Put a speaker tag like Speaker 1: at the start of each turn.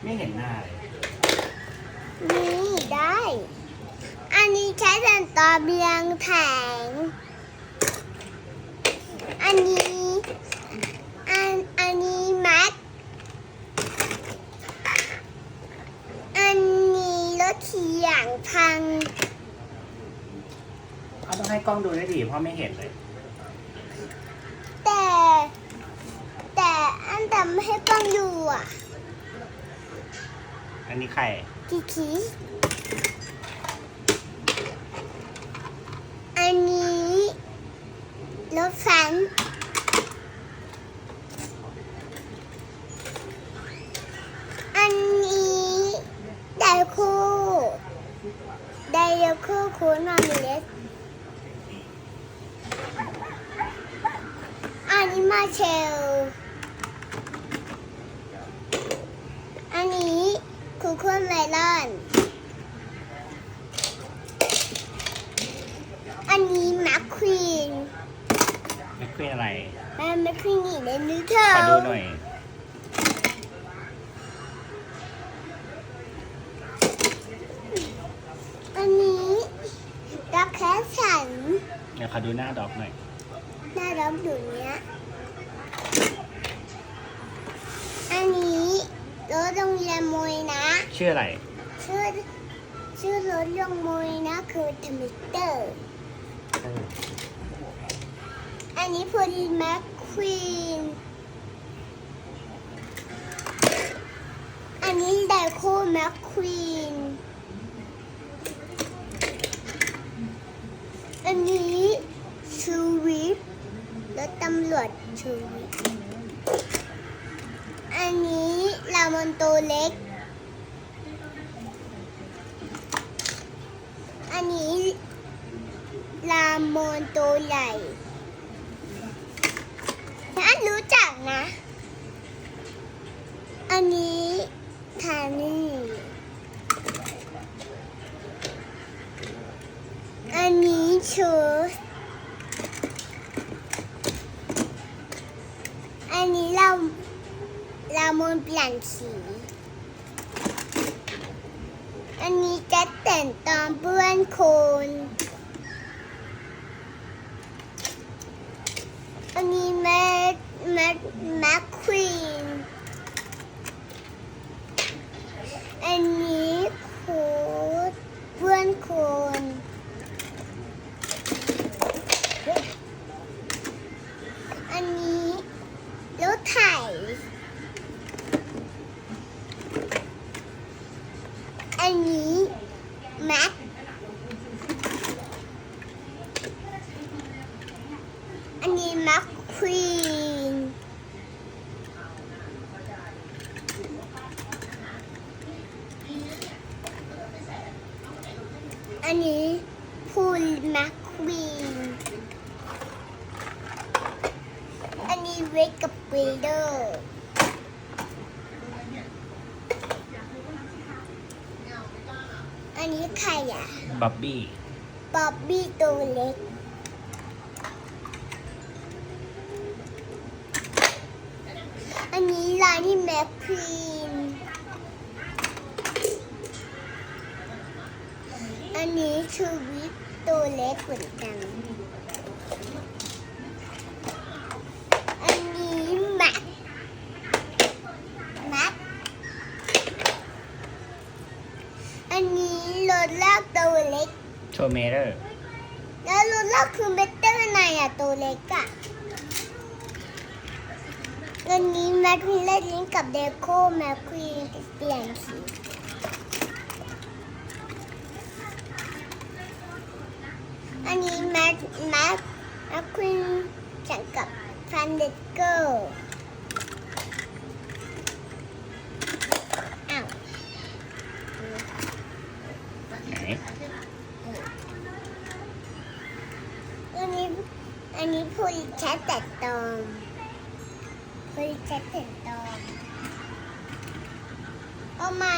Speaker 1: ไม่เห็นหน้าเลย
Speaker 2: นี่ได้ อันนี้ใช้เป็นตอเบียงแผงอันนี้แม็กอันนี้รถขี่อย่างพัง
Speaker 1: เขาต้องให้กล้องดูได้ดิเพราะไม่เห็นเลย
Speaker 2: แต่อันทำให้ป้องดูอ่ะ
Speaker 1: อันนี้ใคร
Speaker 2: คิอันนี้รถแฟนอันนี้ไดคูคูนอนเล็กอันนี้มาเชลอันนี้คูเครื่องไลลอนอันนี้แมคควีน
Speaker 1: ไม่คุยอะไร
Speaker 2: แมคควีนนี่ในนิ้วเธอ
Speaker 1: ขอดูหน่อย
Speaker 2: อันนี้ด็อกแคสสัน
Speaker 1: เดี๋ยวขอดูหน้าดอกหน่อย
Speaker 2: หน้าด็อกอยู่เนี้ยอันนี้รถโรงเรียนมวยนะ
Speaker 1: ชื่ออะไร
Speaker 2: ชื่อรถโรงมวยนะคือทมิเตอร์อันนี้พอดีแมคควีนอันนี้ไดโคแมคควีนอันนี้ชูวิปรถตำรวจชูวิปอันนี้ลามอนโตเล็กอันนี้ลามอนโตใหญ่ฉันรู้จักนะอันนี้ทานี่อันนี้ชูอันนี้ลามอนเปลี่ยนสีอันนี้จะแต่งตอนเปื้อนโคลนอันนี้แมคควีนอันนี้โค้ดเปื้อนโคลนอันนี้รถไถอันนี้แม็กอันนี้แม็กควีนอันนี้พูลแม็กควีนอันนี้เวกกับเวเดอร์อันนี้ใครอ่ะ
Speaker 1: บ๊อบบี้
Speaker 2: บ๊อบบี้ตัวเล็กอันนี้ลายที่แม็กควีนอันนี้ชูวิปตัวเล็กเหมือนกันอันนี้แม็กอันนี้รถลากตัวเล็ก
Speaker 1: โชเมเดอร์
Speaker 2: แล้วรถลากคือเมเตอร์ไหนอะตัวเล็กอะอันนี้แมคควีนเล่นลิ้นกับเดโคแมคควีนเปลี่ยนสีอันนี้แมคควีนจังกับฟันเดเกอร์อ้าว
Speaker 1: ไหน
Speaker 2: อันนี้พูลิแคทแต่ตอมพูลิแคทแต่ตอมเอาใหม่